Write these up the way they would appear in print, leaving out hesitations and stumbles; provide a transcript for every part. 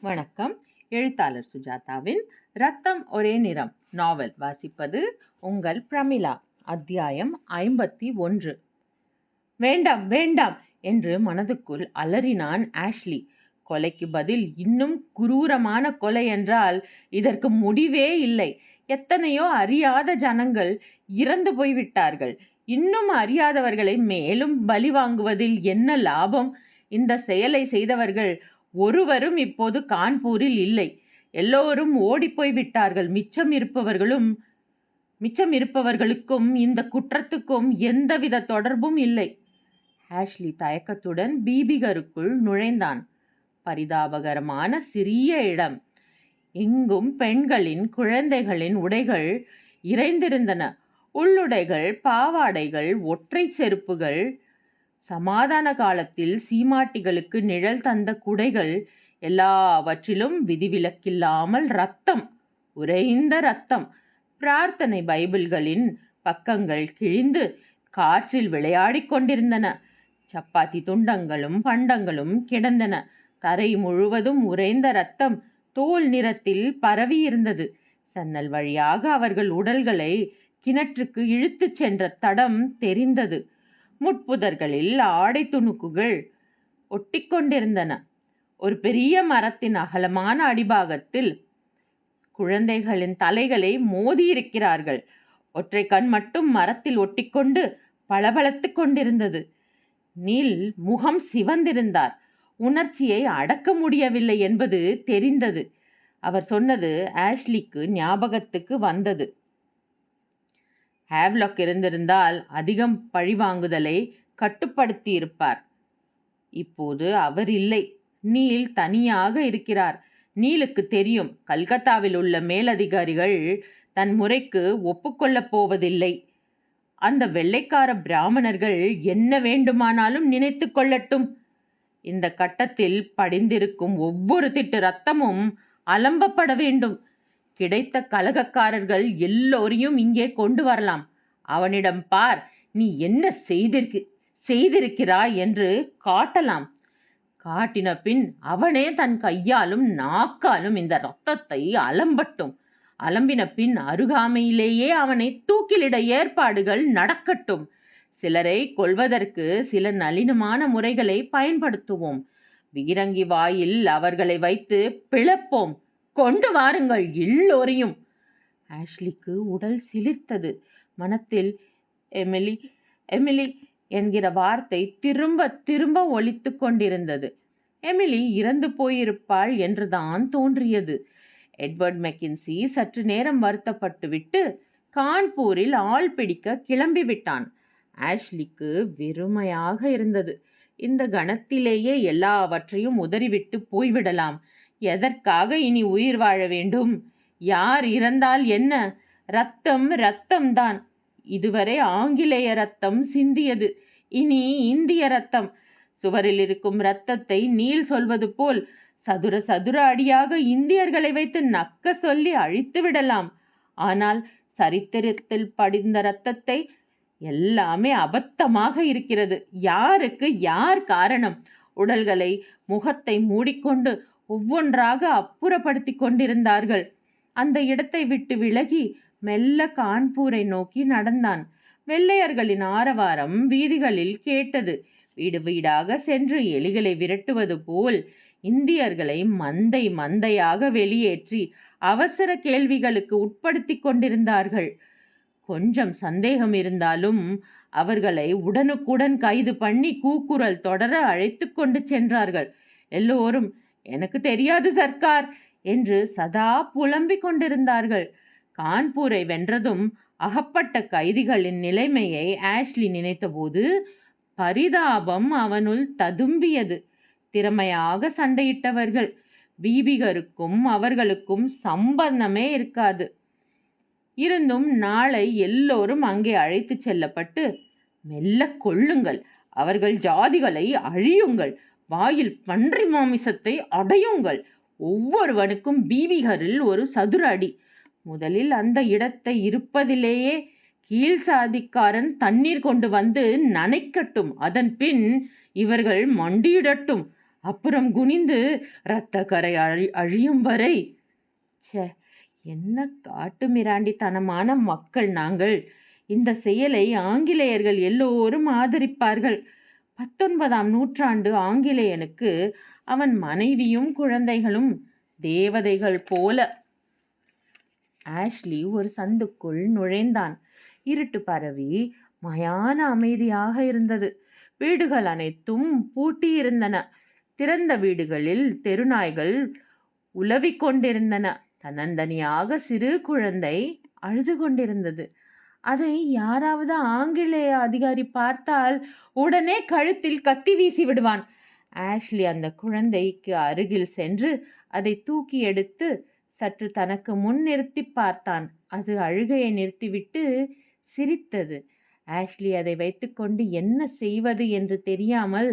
வணக்கம். எழுத்தாளர் சுஜாதாவின் ரத்தம் ஒரே நிறம் நாவல் வாசிப்பது உங்கள் பிரமிளா. அத்தியாயம் 51. வேண்டாம் வேண்டாம் என்று மனதுக்குள் அலறினான் ஆஷ்லி. கொலைக்கு பதில் இன்னும் குரூரமான கொலை என்றால் இதற்கு முடிவே இல்லை. எத்தனையோ அறியாத ஜனங்கள் இறந்து போய்விட்டார்கள். இன்னும் அறியாதவர்களை மேலும் பலி வாங்குவதில் என்ன லாபம்? இந்த செயலை செய்தவர்கள் ஒருவரும் இப்போது கான்பூரில் இல்லை. எல்லோரும் ஓடிப்போய் விட்டார்கள். மிச்சம் இருப்பவர்களுக்கும் இந்த குற்றத்துக்கும் எந்தவித தொடர்பும் இல்லை. ஆஷ்லி தயக்கத்துடன் பீபிகருக்குள் நுழைந்தான். பரிதாபகரமான சிறிய இடம். எங்கும் பெண்களின் குழந்தைகளின் உடைகள் இறைந்திருந்தன. உள்ளுடைகள், பாவாடைகள், ஒற்றை செருப்புகள், சமாதான காலத்தில் சீமாட்டிகளுக்கு நிழல் தந்த குடைகள், எல்லாவற்றிலும் விதிவிலக்கில்லாமல் ரத்தம், உறைந்த ரத்தம். பிரார்த்தனை பைபிள்களின் பக்கங்கள் கிழிந்து காற்றில் விளையாடிக் கொண்டிருந்தன. சப்பாத்தி துண்டங்களும் பண்டங்களும் கிடந்தன. தரை முழுவதும் உறைந்த ரத்தம் தோல் நிறத்தில் பரவியிருந்தது. சன்னல் வழியாக அவர்கள் உடல்களை கிணற்றுக்கு இழுத்துச் சென்ற தடம் தெரிந்தது. முட்புதர்களில் ஆடை துணுக்குகள் ஒட்டிக்கொண்டிருந்தன. ஒரு பெரிய மரத்தின் அகலமான அடிபாகத்தில் குழந்தைகளின் தலைகளை மோதியிருக்கிறார்கள். ஒற்றை கண் மட்டும் மரத்தில் ஒட்டிக்கொண்டு பளபளத்து கொண்டிருந்தது. நீல் முகம் சிவந்திருந்தார். உணர்ச்சியை அடக்க முடியவில்லை என்பது தெரிந்தது. அவர் சொன்னது ஆஷ்லிக்கு ஞாபகத்துக்கு வந்தது. ஹேவ்லாக் இருந்திருந்தால் அதிகம் பழிவாங்குதலை கட்டுப்படுத்தியிருப்பார். இப்போது அவர் இல்லை. நீல் தனியாக இருக்கிறார். நீலுக்கு தெரியும், கல்கத்தாவில் உள்ள மேலதிகாரிகள் தன் முறைக்கு ஒப்புக்கொள்ளப் போவதில்லை. அந்த வெள்ளைக்கார பிராமணர்கள் என்ன வேண்டுமானாலும் நினைத்து கொள்ளட்டும். இந்த கட்டத்தில் படிந்திருக்கும் ஒவ்வொரு திட்டு ரத்தமும் அலம்பப்பட வேண்டும். கிடைத்த கலகக்காரர்கள் எல்லோரையும் இங்கே கொண்டு வரலாம். அவனிடம் பார், நீ என்ன செய்திருக்கிறாய் என்று காட்டலாம். காட்டின பின் அவனே தன் கையாலும் நாக்காலும் இந்த இரத்தத்தை அலம்பட்டும். அலம்பின பின் அருகாமையிலேயே அவனை தூக்கிலிட ஏற்பாடுகள் நடக்கட்டும். சிலரை கொல்வதற்கு சில நளினமான முறைகளை பயன்படுத்துவோம். வீரங்கி வாயில் அவர்களை வைத்து பிளப்போம். கொண்டு வாருங்கள் எல்லோரையும். ஆஷ்லிக்கு உடல் சிலிர்த்தது. மனத்தில் எமிலி எமிலி என்கிற வார்த்தை திரும்ப திரும்ப ஒலித்து கொண்டிருந்தது. எமிலி இறந்து போயிருப்பாள் என்றுதான் தோன்றியது. எட்வர்ட் மெக்கின்சி சற்று நேரம் வருத்தப்பட்டுவிட்டு கான்பூரில் ஆள் பிடிக்க கிளம்பிவிட்டான். ஆஷ்லிக்கு வெறுமையாக இருந்தது. இந்த கணத்திலேயே எல்லாவற்றையும் உதறிவிட்டு போய்விடலாம். எதற்காக இனி உயிர் வாழ வேண்டும்? யார் இறந்தால் என்ன? ரத்தம் ரத்தம்தான். இதுவரை ஆங்கிலேய ரத்தம் சிந்தியது, இனி இந்திய ரத்தம். சுவரில் இருக்கும் ரத்தத்தை நீல் சொல்வது போல் சதுர சதுர அடியாக இந்தியர்களை வைத்து நக்க சொல்லி அழித்து விடலாம். ஆனால் சரித்திரத்தில் படிந்த ரத்தத்தை எல்லாமே அபத்தமாக இருக்கிறது. யாருக்கு யார் காரணம்? உடல்களை, முகத்தை மூடிக்கொண்டு ஒவ்வொன்றாக அப்புறப்படுத்தி கொண்டிருந்தார்கள். அந்த இடத்தை விட்டு விலகி மெல்ல கான்பூரை நோக்கி நடந்தான். வெள்ளையர்களின் ஆரவாரம் வீதிகளில் கேட்டது. வீடு வீடாக சென்று எலிகளை விரட்டுவது போல் இந்தியர்களை மந்தை மந்தையாக வெளியேற்றி அவசர கேள்விகளுக்கு உட்படுத்தி கொண்டிருந்தார்கள். கொஞ்சம் சந்தேகம் இருந்தாலும் அவர்களை உடனுக்குடன் கைது பண்ணி கூக்குரல் தொடர அழைத்து கொண்டு சென்றார்கள். எல்லோரும் எனக்கு தெரியாது சர்க்கார் என்று சதா புலம்பிக் கொண்டிருந்தார்கள். கான்பூரை வென்றதும் அகப்பட்ட கைதிகளின் நிலைமையை ஆஷ்லி நினைத்தபோது பரிதாபம் அவனுள் ததும்பியது. திறமையாக சண்டையிட்டவர்கள். பீபிகருக்கும் அவர்களுக்கும் சம்பந்தமே இருக்காது. இருந்தும் நாளை எல்லோரும் அங்கே அழைத்து செல்லப்பட்டு மெல்ல கொள்ளுங்கள், அவர்கள் ஜாதிகளை அழியுங்கள், வாயில் பன்றி மாமிசத்தை அடையுங்கள், ஒவ்வொருவனுக்கும் பீபிகரில் ஒரு சதுர அடி. முதலில் அந்த இடத்தை இருப்பதிலேயே கீழ் சாதிக்காரன் தண்ணீர் கொண்டு வந்து நனைக்கட்டும். அதன் பின் இவர்கள் மண்டியிடட்டும். அப்புறம் குனிந்து இரத்த கரை அழியும் வரை. ச்சே, என்ன காட்டு மிராண்டித்தனமான மக்கள் நாங்கள்! இந்த செயலை ஆங்கிலேயர்கள் எல்லோரும் ஆதரிப்பார்கள். 19ஆம் நூற்றாண்டு ஆங்கிலேயனுக்கு அவன் மனைவியும் குழந்தைகளும் தேவதைகள் போல. ஆஷ்லி ஒரு சந்துக்குள் நுழைந்தான். இருட்டு பரவி மயான அமைதியாக இருந்தது. வீடுகள் அனைத்தும் பூட்டியிருந்தன. திறந்த வீடுகளில் தெருநாய்கள் உலவிக் கொண்டிருந்தன. தன்னந்தனியாக சிறு குழந்தை அழுது கொண்டிருந்தது. அதை யாராவது ஆங்கிலேய அதிகாரி பார்த்தால் உடனே கழுத்தில் கத்தி வீசி விடுவான். ஆஷ்லி அந்த குழந்தைக்கு அருகில் சென்று அதை தூக்கி எடுத்து சற்று தனக்கு முன் நிறுத்தி பார்த்தான். அது அழுகையை நிறுத்திவிட்டு சிரித்தது. ஆஷ்லி அதை வைத்துக்கொண்டு என்ன செய்வது என்று தெரியாமல்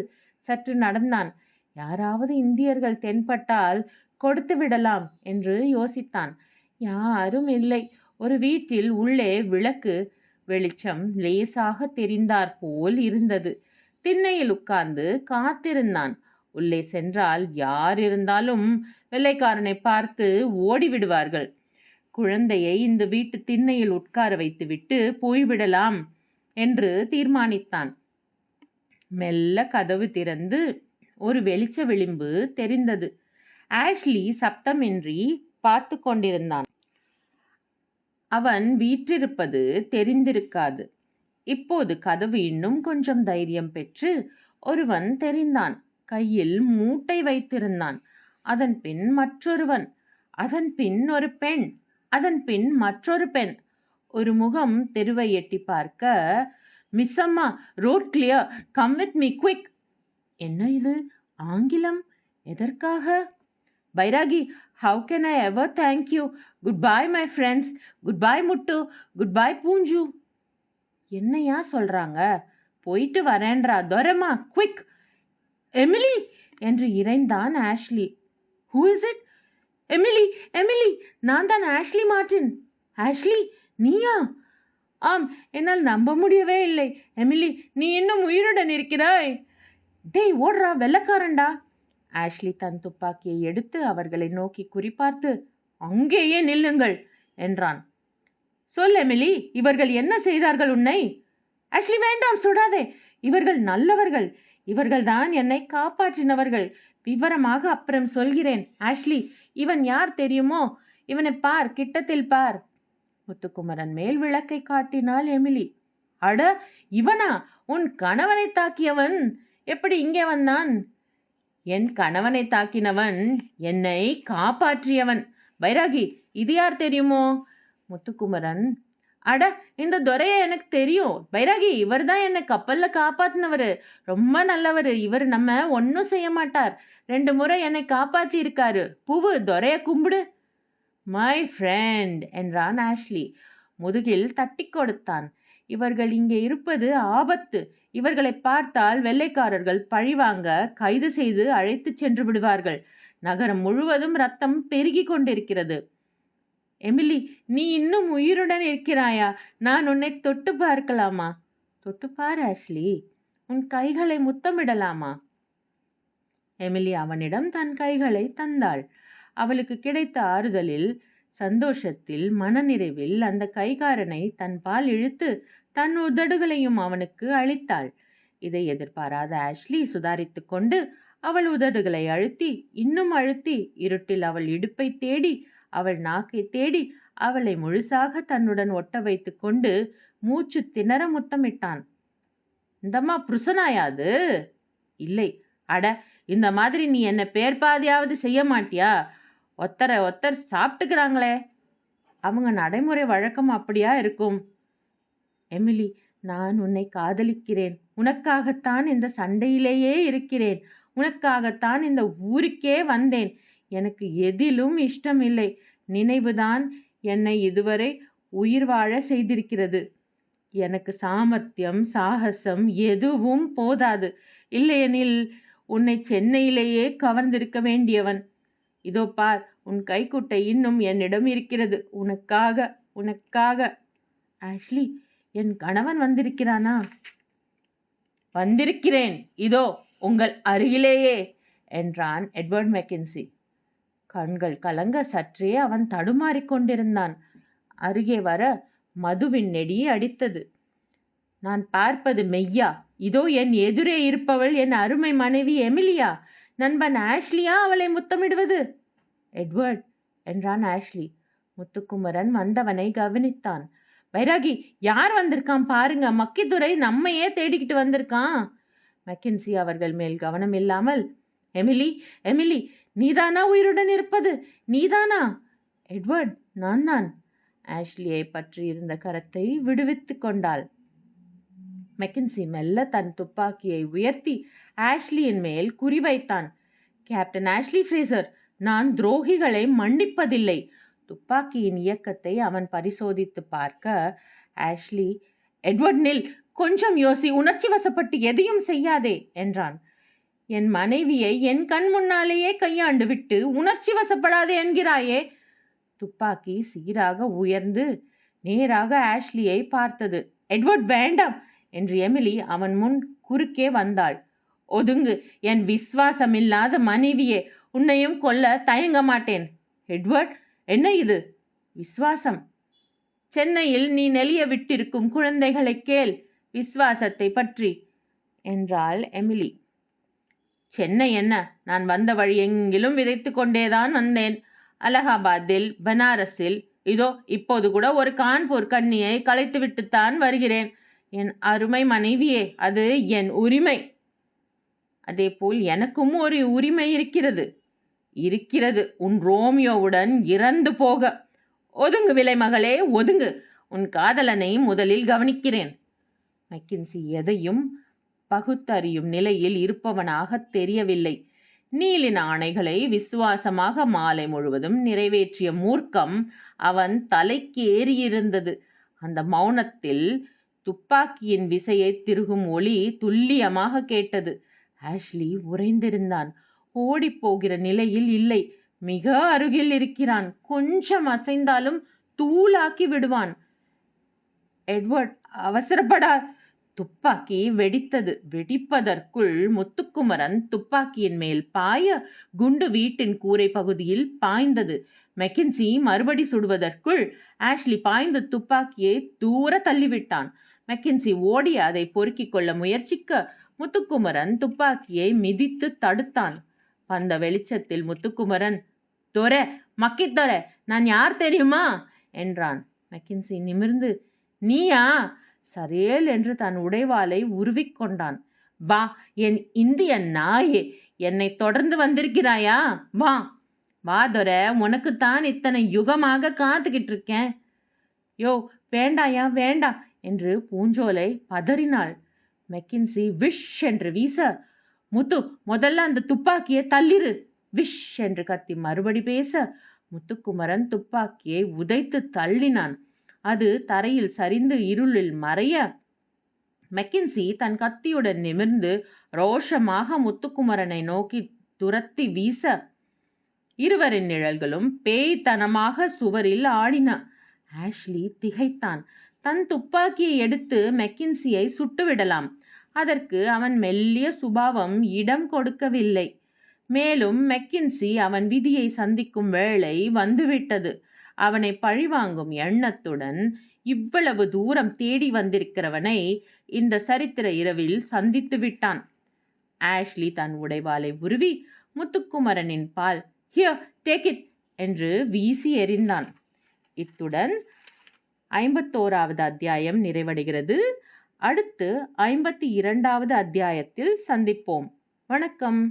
சற்று நடந்தான். யாராவது இந்தியர்கள் தென்பட்டால் கொடுத்து விடலாம் என்று யோசித்தான். யாரும் இல்லை. ஒரு வீட்டில் உள்ளே விளக்கு வெளிச்சம் லேசாக தெரிந்தாற் போல் இருந்தது. திண்ணையில் உட்கார்ந்து காத்திருந்தான். உள்ளே சென்றால் யார் இருந்தாலும் வெள்ளைக்காரனை பார்த்து ஓடிவிடுவார்கள். குழந்தையை இந்த வீட்டு திண்ணையில் உட்கார வைத்துவிட்டு போய்விடலாம் என்று தீர்மானித்தான். மெல்ல கதவு திறந்து ஒரு வெளிச்ச விளிம்பு தெரிந்தது. ஆஷ்லி சப்தமின்றி பார்த்து கொண்டிருந்தான். அவன் வீற்றிருப்பது தெரிந்திருக்காது. இப்போது கதவு இன்னும் கொஞ்சம் தைரியம் பெற்று ஒருவன் தெரிந்தான். கையில் மூட்டை வைத்திருந்தான். அதன் பின் மற்றொருவன், அதன் பின் ஒரு பெண், அதன் பின் மற்றொரு பெண். ஒரு முகம் தெருவை எட்டி பார்க்க, மிஸ் அம்மா, road clear, come with me quick. என்ன இது? ஆங்கிலம்? எதற்காக? Bairagi, how can I ever thank you? Goodbye my friends. Goodbye முட்டு. Goodbye பூஞ்சு. என்னையா சொல்றாங்க? போயிட்டு வரேன்றா. துரமா, குவிக். எமிலி என்று இறைந்தான் Ashley. Who is it? Emily, Emily, நான் தான் ஆஷ்லி மார்டின். ஆஷ்லி, நீயா? ஆம், என்னால் நம்ப முடியவே இல்லை. எமிலி, நீ இன்னும் உயிருடன் இருக்கிறாய். டேய், ஓடுறா, வெள்ளக்காரண்டா. ஆஷ்லி தன் துப்பாக்கியை எடுத்து அவர்களை நோக்கி குறிப்பார்த்து, அங்கேயே நில்லுங்கள் என்றான். சொல் எமிலி, இவர்கள் என்ன செய்தார்கள் உன்னை? ஆஷ்லி, வேண்டாம், சுடாதே. இவர்கள் நல்லவர்கள். இவர்கள்தான் என்னை காப்பாற்றினவர்கள். விவரமாக அப்புறம் சொல்கிறேன். ஆஷ்லி, இவன் யார் தெரியுமோ? இவனை பார், கிட்டத்தில் பார். முத்துக்குமரன் மேல் விளக்கை காட்டினாள் எமிலி. அட, இவனா? உன் கணவனை தாக்கியவன் எப்படி இங்கே வந்தான்? என் கணவனை தாக்கினவன் என்னை காப்பாற்றியவன். பைராகி, இது யார் தெரியுமோ? முத்துக்குமரன், அட, இந்த துரையை எனக்கு தெரியும். பைராகி, இவர் தான் என்னை கப்பல்ல காப்பாற்றினவர். ரொம்ப நல்லவர். இவர் நம்ம ஒன்றும் செய்ய மாட்டார். 2 முறை என்னை காப்பாற்றி இருக்காரு. பூவு, துரையை கும்பிடு. மை ஃப்ரெண்ட் என்றான் ஆஷ்லி. முதுகில் தட்டி கொடுத்தான். இவர்கள் இங்கே இருப்பது ஆபத்து. இவர்களை பார்த்தால் வெள்ளைக்காரர்கள் பழிவாங்க கைது செய்து அழைத்து சென்று விடுவார்கள். நகரம் முழுவதும் ரத்தம் பெருகி கொண்டிருக்கிறது. எமிலி, நீ இன்னும் உயிருடன் இருக்கிறாயா? நான் உன்னை தொட்டு பார்க்கலாமா? தொட்டு பார் ஆஷ்லி. உன் கைகளை முத்தமிடலாமா? எமிலி அவனிடம் தன் கைகளை தந்தாள். அவளுக்கு கிடைத்த ஆறுதலில், சந்தோஷத்தில், மனநிறைவில் அந்த கைகாரனை தன் பால் இழுத்து தன் உதடுகளையும் அவனுக்கு அளித்தாள். இதை எதிர்பாராத ஆஷ்லி சுதாரித்து கொண்டு அவள் உதடுகளை அழுத்தி, இன்னும் அழுத்தி, இருட்டில் அவள் இடுப்பை தேடி, அவள் நாக்கை தேடி, அவளை முழுசாக தன்னுடன் ஒட்ட வைத்து கொண்டு மூச்சு திணற முத்தமிட்டான். இந்தம்மா புருஷனாயாது? இல்லை. அட, இந்த மாதிரி நீ என்ன பேர்பாதியாவது செய்ய மாட்டியா? ஒத்தரை ஒத்தர் சாப்பிட்டுக்கிறாங்களே. அவங்க நடைமுறை வழக்கம் அப்படியா இருக்கும். எமிலி, நான் உன்னை காதலிக்கிறேன். உனக்காகத்தான் இந்த சண்டையிலேயே இருக்கிறேன். உனக்காகத்தான் இந்த ஊருக்கே வந்தேன். எனக்கு எதிலும் இஷ்டமில்லை. நினைவுதான் என்னை இதுவரை உயிர் வாழ செய்திருக்கிறது. எனக்கு சாமர்த்தியம், சாகசம் எதுவும் போதாது. இல்லையெனில் உன்னை சென்னையிலேயே கவர்ந்திருக்க வேண்டியவன். இதோ பார், உன் கைக்குட்டை இன்னும் என்னிடம் இருக்கிறது. உனக்காக, உனக்காக. ஆஷ்லி, என் கணவன் வந்திருக்கிறானா? வந்திருக்கிறேன், இதோ உங்கள் அருகிலேயே. என்றான் எட்வர்ட் மெக்கின்சி. கண்கள் கலங்க சற்றே அவன் தடுமாறிக் கொண்டிருந்தான். அருகே வர மதுவின் நெடி அடித்தது. நான் பார்ப்பது மெய்யா? இதோ என் எதிரே இருப்பவள் என் அருமை மனைவி எமிலியா? நண்பன் ஆஷ்லியா அவளை முத்தமிடுவது? எட்வர்ட் என்றான் ஆஷ்லி. முத்துக்குமரன் வந்தவனை கவனித்தான். வைராகி, யார் வந்திருக்கான் பாருங்க, மக்கித்துரை நம்மையே தேடிக்கிட்டு வந்திருக்கான். மெக்கின்சி அவர்கள் மேல் கவனம் இல்லாமல், எமிலி, எமிலி, நீதானா உயிருடன் இருப்பது? நீதானா? எட்வர்ட், நான் தான். ஆஷ்லியை பற்றி இருந்த கரத்தை விடுவித்து கொண்டாள். மெக்கின்சி மெல்ல தன் துப்பாக்கியை உயர்த்தி ஆஷ்லியின் மேல் குறிவைத்தான். கேப்டன் ஆஷ்லி ஃப்ரேசர், நான் துரோகிகளை மன்னிப்பதில்லை. துப்பாக்கியின் இயக்கத்தை அவன் பரிசோதித்து பார்க்க, ஆஷ்லி, எட்வர்ட் நில், கொஞ்சம் யோசி, உணர்ச்சி வசப்பட்டு எதையும் செய்யாதே என்றான். என் மனைவியை என் கண் முன்னாலேயே கையாண்டு விட்டு உணர்ச்சி வசப்படாதே என்கிறாயே. துப்பாக்கி சீராக உயர்ந்து நேராக ஆஷ்லியை பார்த்தது. எட்வர்ட், வேண்டாம் என்று எமிலி அவன் முன் குறுக்கே வந்தாள். ஒதுங்கு, என் விசுவாசமில்லாத மனைவியே, உன்னையும் கொல்ல தயங்க மாட்டேன். எட்வர்ட், என்ன இது? விசுவாசம்? சென்னையில் நீ நெளிய விட்டிருக்கும் குழந்தைகளை கேள் விசுவாசத்தை பற்றி என்றாள் எமிலி. சென்னை என்ன? நான் வந்த வழி எங்கிலும் விதைத்து கொண்டேதான் வந்தேன். அலகாபாத்தில், பனாரஸில், இதோ இப்போது கூட ஒரு கான்பூர் கன்னியை கலைத்து விட்டுத்தான் வருகிறேன். என் அருமை மனைவியே, அது என் உரிமை. அதேபோல் எனக்கும் ஒரு உரிமை இருக்கிறது. உன் ரோமியோவுடன் இறந்து போக. ஒதுங்கு விலைமகளே, ஒதுங்கு. உன் காதலனை முதலில் கவனிக்கிறேன். மெக்கின்சி எதையும் பகுத்தறியும் நிலையில் இருப்பவனாக தெரியவில்லை. நீலின் ஆணைகளை விசுவாசமாக மாலை முழுவதும் நிறைவேற்றிய மூர்க்கம் அவன் தலைக்கு ஏறியிருந்தது. அந்த மௌனத்தில் துப்பாக்கியின் விசையை திருகும் ஒளி துல்லியமாக கேட்டது. ஆஷ்லி உறைந்திருந்தான். ஓடிப்போகிற நிலையில் இல்லை, மிக அருகில் இருக்கிறான். கொஞ்சம் அசைந்தாலும் தூளாக்கி விடுவான். எட்வர்ட், அவசரப்படா. துப்பாக்கி வெடித்தது. வெடிப்பதற்குள் முத்துக்குமரன் துப்பாக்கியின் மேல் பாய குண்டு வீட்டின் கூரை பகுதியில் பாய்ந்தது. மெக்கின்சி மறுபடி சுடுவதற்குள் ஆஷ்லி பாய்ந்த துப்பாக்கியை தூர தள்ளிவிட்டான். மெக்கின்சி ஓடி அதை பொறுக்கிக் கொள்ள முயற்சிக்க முத்துக்குமரன் துப்பாக்கியை மிதித்து தடுத்தான். அந்த வெளிச்சத்தில் முத்துக்குமரன், தொரை, மக்கித்தொரை, நான் யார் தெரியுமா என்றான். மெக்கின்சி நிமிர்ந்து, நீயா? சரேல் என்று தன் உடைவாளை உருவிக்கொண்டான். வா, என் இந்திய நாயே, என்னை தொடர்ந்து வந்திருக்கிறாயா? வா வா தொரை, உனக்குத்தான் இத்தனை யுகமாக காத்துக்கிட்டு இருக்கேன். யோ, வேண்டாயா, வேண்டாம் என்று பூஞ்சோலை பதறினாள். மெக்கின்சி விஷ் என்று வீச, முத்து, முதல்ல அந்த துப்பாக்கியை தள்ளிரு, விஷ் என்று கத்தி மறுபடி பேச, முத்துக்குமரன் துப்பாக்கியை உதைத்து தள்ளினான். அது தரையில் சரிந்து இருளில் மறைய, மெக்கின்சி தன் கத்தியுடன் நிமிர்ந்து ரோஷமாக முத்துக்குமரனை நோக்கி துரத்தி வீச, இருவரின் நிழல்களும் பேய்த்தனமாக சுவரில் ஆடின. ஆஷ்லி திகைத்தான். தன் துப்பாக்கியை எடுத்து மெக்கின்சியை சுட்டுவிடலாம். அதற்கு அவன் மெல்லிய சுபாவம் இடம் கொடுக்கவில்லை. மேலும் மெக்கின்சி அவன் விதியை சந்திக்கும் வேளை வந்துவிட்டது. அவனை பழிவாங்கும் எண்ணத்துடன் இவ்வளவு தூரம் தேடி வந்திருக்கிறவனை இந்த சரித்திர இரவில் சந்தித்து விட்டான். ஆஷ்லி தன் உடைவாளை உருவி முத்துக்குமரனின் பால், ஹியர், டேக் இட் என்று வீசி எறிந்தான். இத்துடன் 51வது அத்தியாயம் நிறைவடைகிறது. அடுத்து 52வது அத்தியாயத்தில் சந்திப்போம். வணக்கம்.